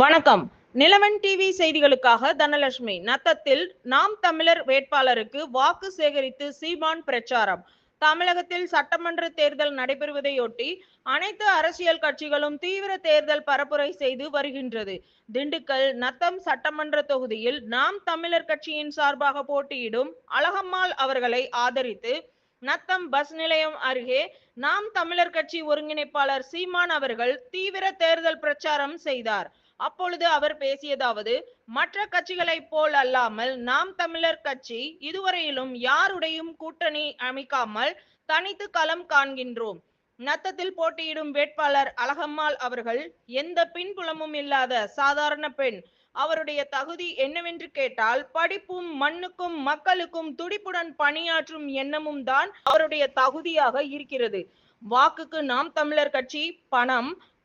வணக்கம். நிலவன் டிவி செய்திகளுக்காக தனலட்சுமி. நத்தத்தில் நாம் தமிழர் வேட்பாளருக்கு வாக்கு சேகரித்து சீமான் பிரச்சாரம். தமிழகத்தில் சட்டமன்ற தேர்தல் நடைபெறுவதையொட்டி அனைத்து அரசியல் கட்சிகளும் தீவிர தேர்தல் பரப்புரை செய்து வருகின்றது. திண்டுக்கல் நத்தம் சட்டமன்ற தொகுதியில் நாம் தமிழர் கட்சியின் சார்பாக போட்டியிடும் அழகம்மாள் அவர்களை ஆதரித்து நத்தம் பஸ் நிலையம் அருகே நாம் தமிழர் கட்சி ஒருங்கிணைப்பாளர் சீமான் அவர்கள் தீவிர தேர்தல் பிரச்சாரம் செய்தார். அப்பொழுது அவர் பேசியதாவது, மற்ற கட்சிகளை போல் அல்லாமல் நாம் தமிழர் கட்சி இதுவரையிலும் யாருடையும் கூட்டணி அமைக்காமல் தனித்து களம் காண்கின்றோம். நத்தத்தில் போட்டியிடும் வேட்பாளர் அழகம்மாள் அவர்கள் எந்த பின்புலமும் இல்லாத சாதாரண பெண். அவருடைய தகுதி என்னவென்று கேட்டால் படிப்பும் மண்ணுக்கும் மக்களுக்கும் துடிப்புடன் பணியாற்றும் எண்ணமும் தான் அவருடைய தகுதியாக இருக்கிறது. வாக்குக்கு நாம் தமிழர் கட்சி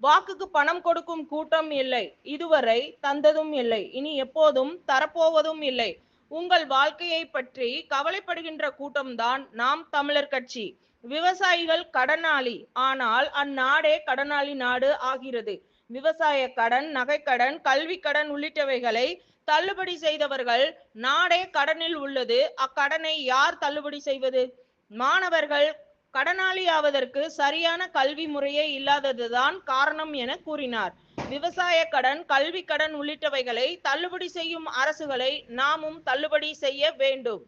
வாக்குக்கு பணம் கொடுக்கும் கூட்டம் இல்லை, இதுவரை தந்ததும் இல்லை, இனி எப்போதும் தரப்போவதும் இல்லை. உங்கள் வாழ்க்கையை பற்றி கவலைப்படுகின்ற கூட்டம்தான் நாம் தமிழர் கட்சி. விவசாயிகள் கடனாளி, ஆனால் அந்நாடே கடனாளி நாடு ஆகிறது. விவசாய கடன், நகைக்கடன், கல்வி கடன் உள்ளிட்டவைகளை தள்ளுபடி செய்தவர்கள். நாடே கடனில் உள்ளது. அக்கடனை யார் தள்ளுபடி செய்வது? மாணவர்கள் கடனாளி ஆவதற்கு சரியான கல்வி முறையே இல்லாததுதான் காரணம் என கூறினார். விவசாய கடன், கல்வி கடன் உள்ளிட்டவைகளை தள்ளுபடி செய்யும் அரசுகளை நாமும் தள்ளுபடி செய்ய வேண்டும்.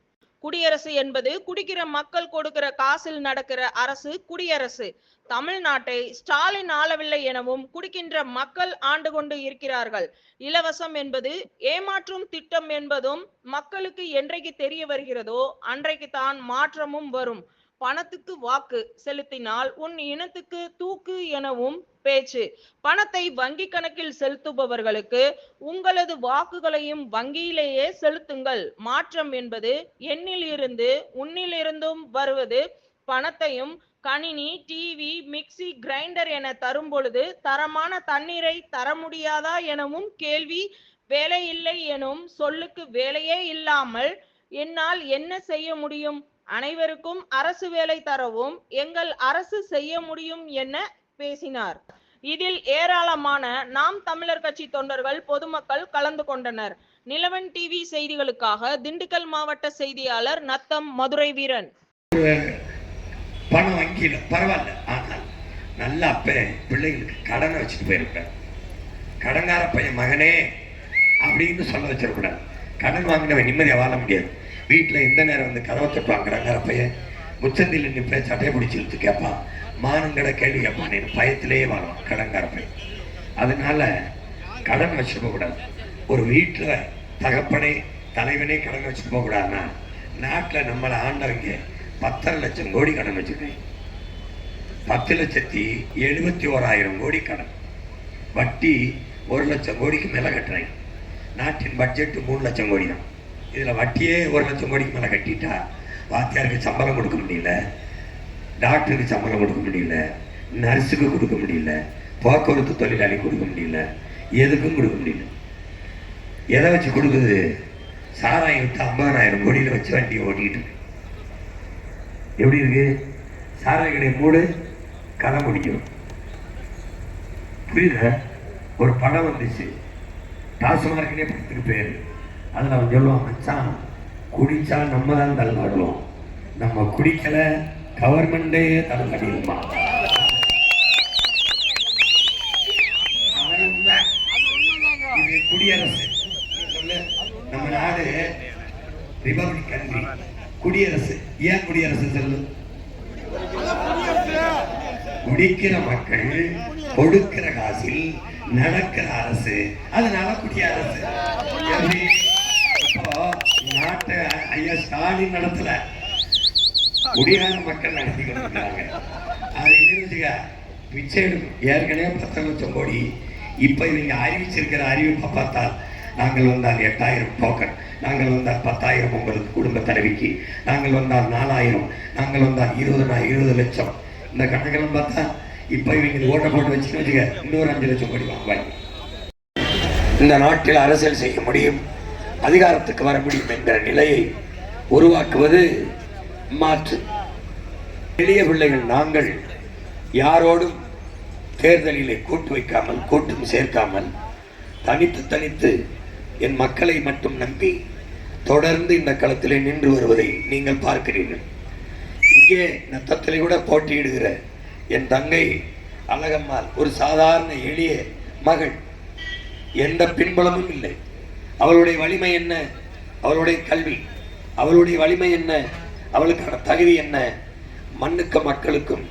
குடியரசு என்பது குடிக்கிற மக்கள் கொடுக்கிற காசில் நடக்கிற அரசு குடியரசு. தமிழ்நாட்டை ஸ்டாலின் ஆளவில்லை எனவும் குடிக்கின்ற மக்கள் ஆண்டு கொண்டு இருக்கிறார்கள். இலவசம் என்பது ஏமாற்றும் திட்டம் என்பதும் மக்களுக்கு என்றைக்கு தெரிய வருகிறதோ அன்றைக்கு தான் மாற்றமும் வரும். பணத்துக்கு வாக்கு செலுத்தினால் உன் இனத்துக்கு தூக்கு எனவும் பேச்சு. பணத்தை வங்கி கணக்கில் செலுத்துபவர்களுக்கு உங்களது வாக்குகளையும் வங்கியிலேயே செலுத்துங்கள். மாற்றம் என்பது எண்ணில் இருந்து உன்னிலிருந்தும் வருவது. பணத்தையும் கணினி, டிவி, மிக்சி, கிரைண்டர் என தரும் பொழுது தரமான தண்ணீரை தர முடியாதா எனவும் கேள்வி. வேலை இல்லை எனும் சொல்லுக்கு வேலையே இல்லாமல் என்னால் என்ன செய்ய முடியும்? அனைவருக்கும் அரசு வேலை தரவும் எங்கள் அரசு செய்ய முடியும் என பேசினார். இதில் ஏராளமான நாம் தமிழர் கட்சி தொண்டர்கள், பொதுமக்கள் கலந்து கொண்டனர். நிலவன் டிவி செய்திகளுக்காக திண்டுக்கல் மாவட்ட செய்தியாளர் நத்தம் மதுரை வீரன். பணம் வங்கியில பரவாயில்ல, ஆனால் நல்ல அப்ப பிள்ளைகளுக்கு கடனை வச்சுட்டு போயிருப்பேன். கடங்கார பையன் மகனே அப்படின்னு சொல்ல வச்சிடக்கூடாது. கடன் வாங்கினவன் நிம்மதியா வாழ முடியாது. வீட்டில் எந்த நேரம் வந்து கதவை தட்டுவாங்கிறாங்கிற பையன் முச்சந்தில் நின்று சட்டையை பிடிச்சி இழுத்து கேட்பான். மானுங்கட கேள்வி கேட்பான். பயத்திலேயே வாழும் கடங்கார பையன். அதனால கடன் வச்சுட்டு போகக்கூடாது. ஒரு வீட்டில் தகப்பனே தலைவனே கடன் வச்சுட்டு போகக்கூடாதுன்னா, நாட்டில் நம்மளை ஆண்டவங்க 10 லட்சம் கோடி கடன் வச்சுருக்கேன். 10,71,000 கோடி கடன். வட்டி 1 லட்சம் கோடிக்கு மேலே கட்டுறாங்க. நாட்டின் பட்ஜெட்டு 3 லட்சம் கோடி தான். இதில் வட்டியே 1 லட்சம் கோடிக்கு மேலே கட்டிட்டா வாத்தியாருக்கு சம்பளம் கொடுக்க முடியல, டாக்டருக்கு சம்பளம் கொடுக்க முடியல, நர்ஸுக்கு கொடுக்க முடியல, போக்குவரத்து தொழிலாளி கொடுக்க முடியல, எதுக்கும் கொடுக்க முடியல. எதை வச்சு கொடுக்குது? சாராயம் விட்டு 50,000 கோடியில் வச்சு வண்டியை ஓட்டிக்கிட்டு எப்படி இருக்கு? சாராய கடை மூடு, கதை முடிக்கும். புரியுத? ஒரு படம் வந்துச்சு, டாஸ்மார்க்கினே படத்துக்கு பேர். அதில் அவன் சொல்லுவான், மச்சான் குடிச்சா நம்ம தான் தள்ளாடுவோம், நம்ம குடிக்கல கவர்மெண்டே தள்ளாடிடுமா. இது குடியரசு. நம்ம நாடு ரிபப்ளிக் கண்ட்ரி, குடியரசு. ஏன் குடியரசு சொல்லு? குடிக்கிற மக்கள் கொடுக்கிற காசில் நடக்கிற அரசு, அதனால குடியரசு. நாட்டை ஐயா ஸ்டாலின் நடத்தல, குடியார மக்கள் நடத்தி கொண்டிருக்கிறாங்க. அதை நிறுவச்சுக்க பிச்சை எடுக்கும். ஏற்கனவே 10 லட்சம் கோடி. இப்ப இவங்க அறிவிச்சிருக்கிற அறிவிப்பை பார்த்தால், நாங்கள் வந்தால் 8,000 டோக்கன், நாங்கள் வந்தால் 10,000 உங்களுக்கு குடும்ப தலைவிக்கு, நாங்கள் வந்தால் 4,000, நாங்கள் வந்தால் 20 லட்சம். இந்த கணக்கெல்லாம் பார்த்தா இப்ப இவங்க ஓட்ட போட்டு வச்சுன்னு வச்சுக்க இன்னொரு 5 லட்சம் கோடி வாங்குவாங்க. இந்த நாட்டில் அரசியல் செய்ய முடியும், அதிகாரத்துக்கு வர முடியும் என்கிற நிலையை உருவாக்குவது மாற்று. எளிய பிள்ளைகள் நாங்கள் யாரோடும் தேர்தலிலே கூட்டு வைக்காமல், கூட்டும் சேர்க்காமல் தனித்து என் மக்களை மட்டும் நம்பி தொடர்ந்து இந்த களத்திலே நின்று வருவதை நீங்கள் பார்க்கிறீர்கள். இங்கே நத்தத்திலே கூட போட்டியிடுகிற என் தங்கை அழகம்மாள் ஒரு சாதாரண எளிய மகள், எந்த பின்புலமும் இல்லை. அவளுடைய வலிமை என்ன? அவளுடைய கல்வி. அவளுடைய வலிமை என்ன? அவளுக்கான தகுதி என்ன? மண்ணுக்கும் மக்களுக்கும்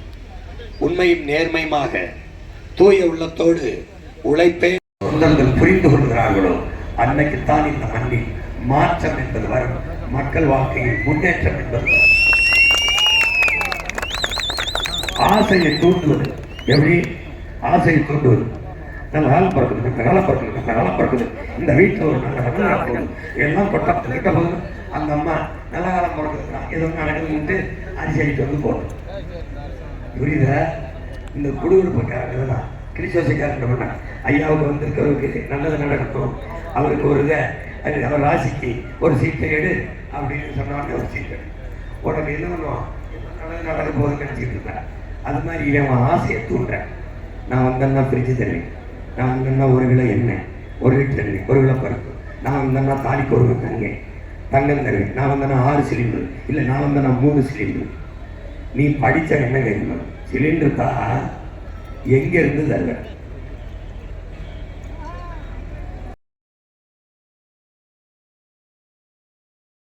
உண்மையும் நேர்மையுமாக தூய உள்ளத்தோடு உழைப்பே தொண்டர்கள் புரிந்து கொள்கிறார்களோ அன்னைக்குத்தான் இந்த மண்ணில் மாற்றம் என்பது வரும். மக்கள் வாழ்க்கையில் முன்னேற்றம் என்பது வரும். ஆசையை தூண்டுவது எப்படி? ஆசையை தூண்டுவது நல்ல காலம் பிறக்குது, இந்த வீட்டில் ஒரு நல்ல காலம் போகுது, எல்லாம் கிட்ட போகுது. அந்த அம்மா நல்ல காலம் பிறக்குதுன்னா ஏதோ நடக்குதுன்ட்டு அரிசி அடித்து வந்து போடும். புரியுதா? இந்த குடியிருப்புக்காரங்க தான் கிறிஸ்தவக்காரங்க ஐயாவுக்கு வந்திருக்கிறவருக்கு நல்லது நடக்கட்டும், அவருக்கு ஒரு இதை அவர் ராசிக்கு ஒரு சீட்டை எடு அப்படின்னு சொன்னாங்க. ஒரு சீட்டை உனக்கு என்ன பண்ணுவான்? நல்லது நடக்க போகுதுன்னு நினச்சிட்டு இருந்தேன். அது மாதிரி இவன் ஆசையை தூண்டுறேன். நான் வந்தேன்னா பிரித்து தருவேன், நான் வந்தேன்னா 1 கிலோ எண்ணெய், 1 லிட்டர் எண்ணெய், 1 கிலோ பருப்பு, நான் வந்தேன்னா தாலிக்கு 1 தங்கம் தருவேன், நான் வந்தேன்னா 6 சிலிண்டர், இல்லை நான் வந்தேன்னா 3 சிலிண்டர். நீ படித்த என்ன கேட்கணும்? சிலிண்டர் தான் எங்கே இருந்து தருவேன்?